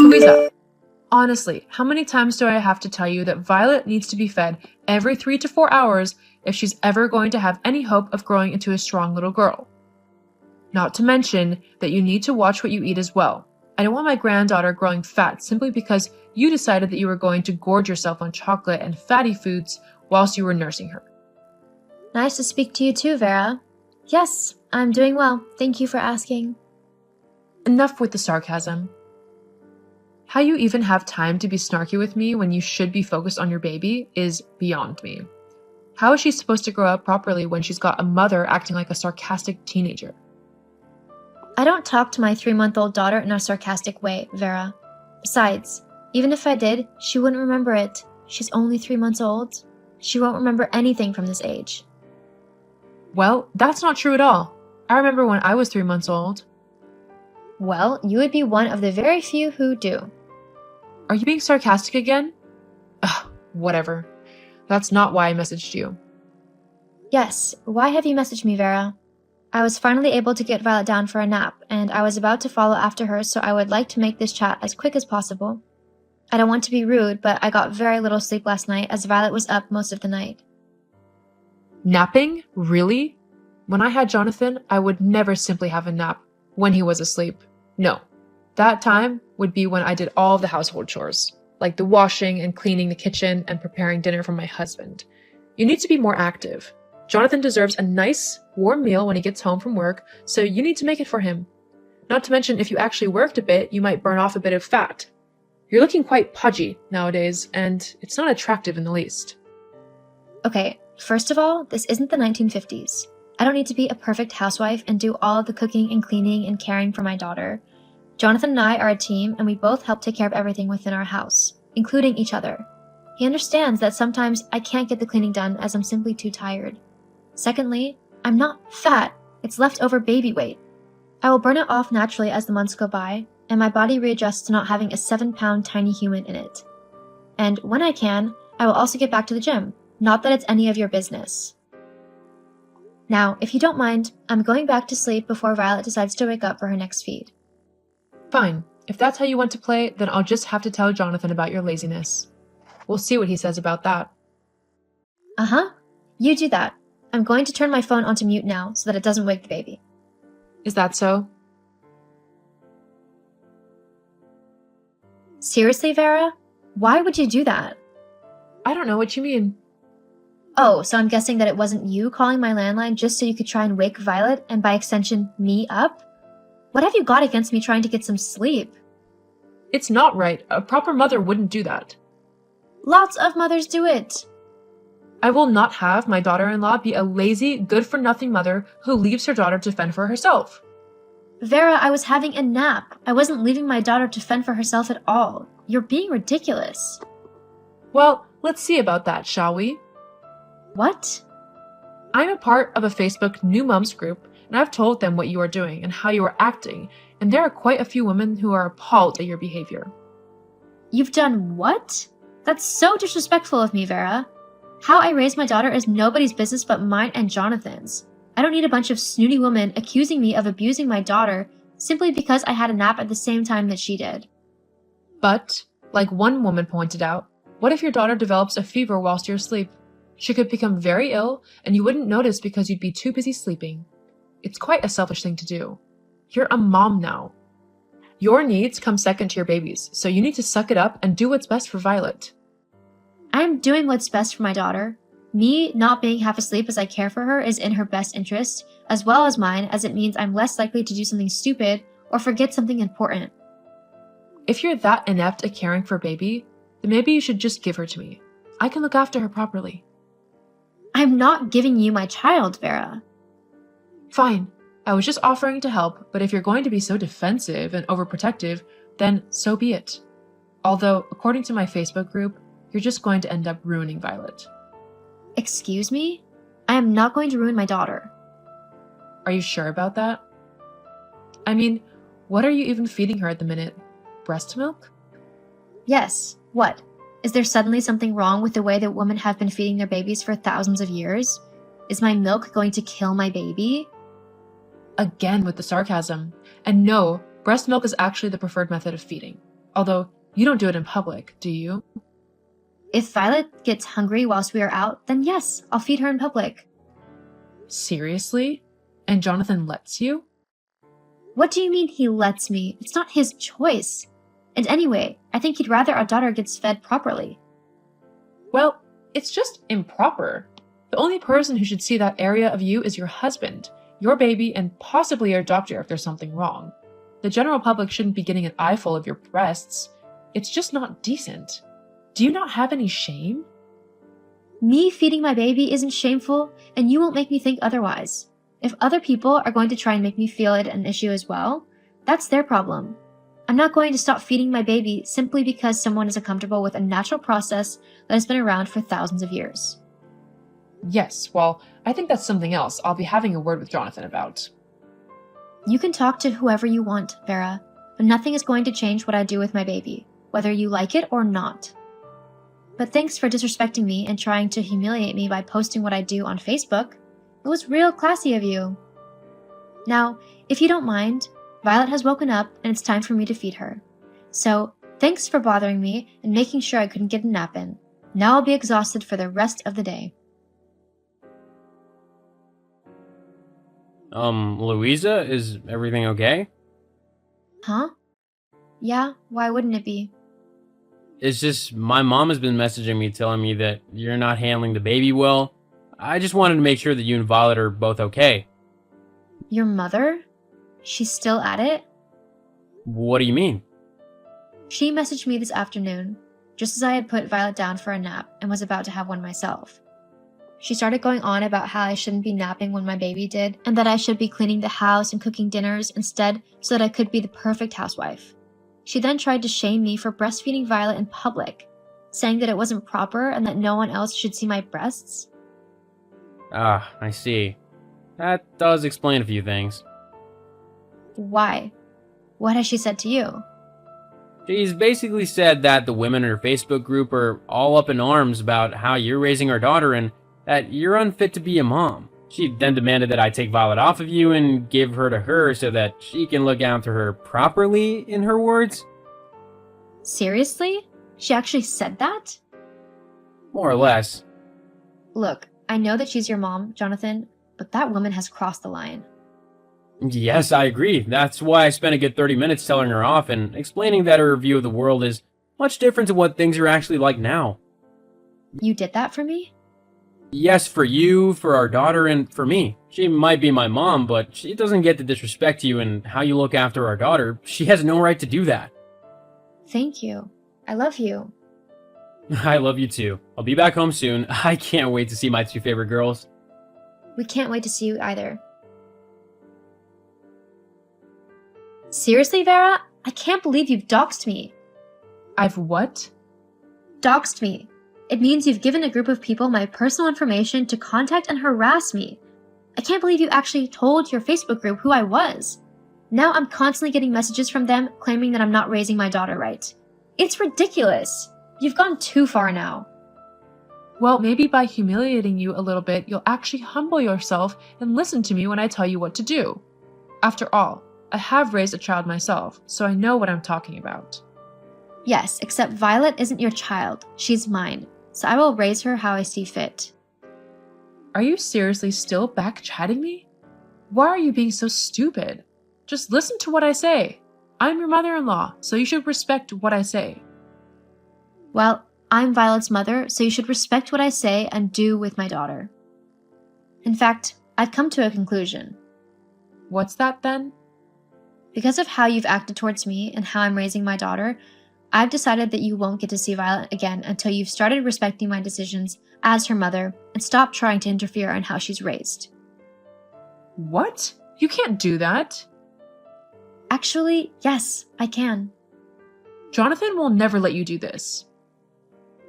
Louisa, honestly, how many times do I have to tell you that Violet needs to be fed every 3 to 4 hours if she's ever going to have any hope of growing into a strong little girl? Not to mention that you need to watch what you eat as well. I don't want my granddaughter growing fat simply because you decided that you were going to gorge yourself on chocolate and fatty foods whilst you were nursing her. Nice to speak to you too, Vera. Yes, I'm doing well. Thank you for asking. Enough with the sarcasm. How you even have time to be snarky with me when you should be focused on your baby is beyond me. How is she supposed to grow up properly when she's got a mother acting like a sarcastic teenager? I don't talk to my 3-month-old daughter in a sarcastic way, Vera. Besides, even if I did, she wouldn't remember it. She's only 3 months old. She won't remember anything from this age. Well, that's not true at all. I remember when I was 3 months old. Well, you would be one of the very few who do. Are you being sarcastic again? Ugh, whatever. That's not why I messaged you. Yes, why have you messaged me, Vera? I was finally able to get Violet down for a nap, and I was about to follow after her, so I would like to make this chat as quick as possible. I don't want to be rude, but I got very little sleep last night as Violet was up most of the night. Napping? Really? When I had Jonathan, I would never simply have a nap when he was asleep. No. That time would be when I did all of the household chores, like the washing and cleaning the kitchen and preparing dinner for my husband. You need to be more active. Jonathan deserves a nice, warm meal when he gets home from work, so you need to make it for him. Not to mention, if you actually worked a bit, you might burn off a bit of fat. You're looking quite pudgy nowadays, and it's not attractive in the least. Okay, first of all, this isn't the 1950s. I don't need to be a perfect housewife and do all of the cooking and cleaning and caring for my daughter. Jonathan and I are a team, and we both help take care of everything within our house, including each other. He understands that sometimes I can't get the cleaning done as I'm simply too tired. Secondly, I'm not fat. It's leftover baby weight. I will burn it off naturally as the months go by, and my body readjusts to not having a 7-pound tiny human in it. And when I can, I will also get back to the gym. Not that it's any of your business. Now, if you don't mind, I'm going back to sleep before Violet decides to wake up for her next feed. Fine. If that's how you want to play, then I'll just have to tell Jonathan about your laziness. We'll see what he says about that. Uh-huh. You do that. I'm going to turn my phone onto mute now so that it doesn't wake the baby. Is that so? Seriously, Vera? Why would you do that? I don't know what you mean. Oh, so I'm guessing that it wasn't you calling my landline just so you could try and wake Violet and by extension me up? What have you got against me trying to get some sleep? It's not right. A proper mother wouldn't do that. Lots of mothers do it. I will not have my daughter-in-law be a lazy, good-for-nothing mother who leaves her daughter to fend for herself. Vera, I was having a nap. I wasn't leaving my daughter to fend for herself at all. You're being ridiculous. Well, let's see about that, shall we? What? I'm a part of a Facebook New Moms group, and I've told them what you are doing and how you are acting, and there are quite a few women who are appalled at your behavior. You've done what? That's so disrespectful of me, Vera. How I raise my daughter is nobody's business but mine and Jonathan's. I don't need a bunch of snooty women accusing me of abusing my daughter simply because I had a nap at the same time that she did. But, like one woman pointed out, what if your daughter develops a fever whilst you're asleep? She could become very ill, and you wouldn't notice because you'd be too busy sleeping. It's quite a selfish thing to do. You're a mom now. Your needs come second to your baby's, so you need to suck it up and do what's best for Violet. I'm doing what's best for my daughter. Me not being half asleep as I care for her is in her best interest, as well as mine, as it means I'm less likely to do something stupid or forget something important. If you're that inept at caring for a baby, then maybe you should just give her to me. I can look after her properly. I'm not giving you my child, Vera. Fine. I was just offering to help, but if you're going to be so defensive and overprotective, then so be it. Although, according to my Facebook group, you're just going to end up ruining Violet. Excuse me? I am not going to ruin my daughter. Are you sure about that? I mean, what are you even feeding her at the minute? Breast milk? Yes. What? Is there suddenly something wrong with the way that women have been feeding their babies for thousands of years? Is my milk going to kill my baby? Again with the sarcasm. And no, breast milk is actually the preferred method of feeding. Although, you don't do it in public, do you? If Violet gets hungry whilst we are out, then yes, I'll feed her in public. Seriously? And Jonathan lets you? What do you mean he lets me? It's not his choice. And anyway, I think he'd rather our daughter gets fed properly. Well, it's just improper. The only person who should see that area of you is your husband, your baby, and possibly your doctor if there's something wrong. The general public shouldn't be getting an eyeful of your breasts. It's just not decent. Do you not have any shame? Me feeding my baby isn't shameful, and you won't make me think otherwise. If other people are going to try and make me feel it an issue as well, that's their problem. I'm not going to stop feeding my baby simply because someone isn't comfortable with a natural process that has been around for thousands of years. Yes, well, I think that's something else I'll be having a word with Jonathan about. You can talk to whoever you want, Vera, but nothing is going to change what I do with my baby, whether you like it or not. But thanks for disrespecting me and trying to humiliate me by posting what I do on Facebook. It was real classy of you. Now, if you don't mind, Violet has woken up and it's time for me to feed her. So, thanks for bothering me and making sure I couldn't get a nap in. Now I'll be exhausted for the rest of the day. Louisa, is everything okay? Huh? Yeah, why wouldn't it be? It's just, my mom has been messaging me telling me that you're not handling the baby well. I just wanted to make sure that you and Violet are both okay. Your mother? She's still at it? What do you mean? She messaged me this afternoon, just as I had put Violet down for a nap and was about to have one myself. She started going on about how I shouldn't be napping when my baby did, and that I should be cleaning the house and cooking dinners instead so that I could be the perfect housewife. She then tried to shame me for breastfeeding Violet in public, saying that it wasn't proper and that no one else should see my breasts. Ah, I see. That does explain a few things. Why? What has she said to you? She's basically said that the women in her Facebook group are all up in arms about how you're raising our daughter and that you're unfit to be a mom. She then demanded that I take Violet off of you and give her to her so that she can look after her properly, in her words. Seriously? She actually said that? More or less. Look, I know that she's your mom, Jonathan, but that woman has crossed the line. Yes, I agree. That's why I spent a good 30 minutes telling her off and explaining that her view of the world is much different to what things are actually like now. You did that for me? Yes, for you, for our daughter, and for me. She might be my mom, but she doesn't get to disrespect you and how you look after our daughter. She has no right to do that. Thank you. I love you. I love you too. I'll be back home soon. I can't wait to see my two favorite girls. We can't wait to see you either. Seriously, Vera? I can't believe you've doxed me. I've what? Doxed me. It means you've given a group of people my personal information to contact and harass me. I can't believe you actually told your Facebook group who I was. Now I'm constantly getting messages from them claiming that I'm not raising my daughter right. It's ridiculous. You've gone too far now. Well, maybe by humiliating you a little bit, you'll actually humble yourself and listen to me when I tell you what to do. After all, I have raised a child myself, so I know what I'm talking about. Yes, except Violet isn't your child. She's mine. So I will raise her how I see fit. Are you seriously still back-chatting me? Why are you being so stupid? Just listen to what I say. I'm your mother-in-law, so you should respect what I say. Well, I'm Violet's mother, so you should respect what I say and do with my daughter. In fact, I've come to a conclusion. What's that then? Because of how you've acted towards me and how I'm raising my daughter, I've decided that you won't get to see Violet again until you've started respecting my decisions as her mother and stopped trying to interfere in how she's raised. What? You can't do that. Actually, yes, I can. Jonathan will never let you do this.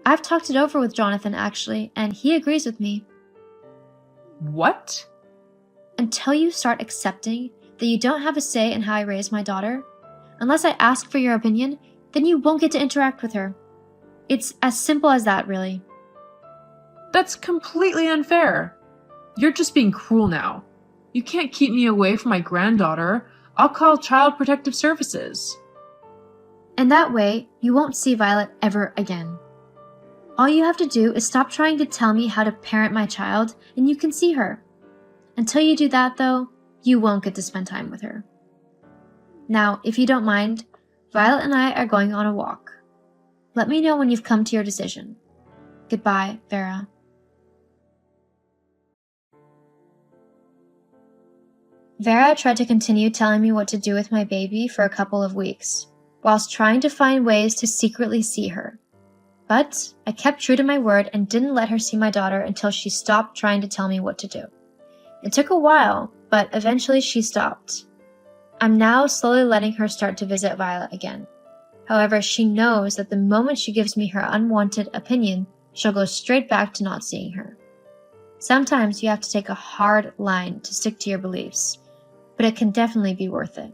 I've talked it over with Jonathan, actually, and he agrees with me. What? Until you start accepting that you don't have a say in how I raise my daughter, unless I ask for your opinion, then you won't get to interact with her. It's as simple as that, really. That's completely unfair. You're just being cruel now. You can't keep me away from my granddaughter. I'll call Child Protective Services. And that way, you won't see Violet ever again. All you have to do is stop trying to tell me how to parent my child, and you can see her. Until you do that, though, you won't get to spend time with her. Now, if you don't mind, Violet and I are going on a walk. Let me know when you've come to your decision. Goodbye, Vera. Vera tried to continue telling me what to do with my baby for a couple of weeks, whilst trying to find ways to secretly see her. But I kept true to my word and didn't let her see my daughter until she stopped trying to tell me what to do. It took a while, but eventually she stopped. I'm now slowly letting her start to visit Violet again. However, she knows that the moment she gives me her unwanted opinion, she'll go straight back to not seeing her. Sometimes you have to take a hard line to stick to your beliefs, but it can definitely be worth it.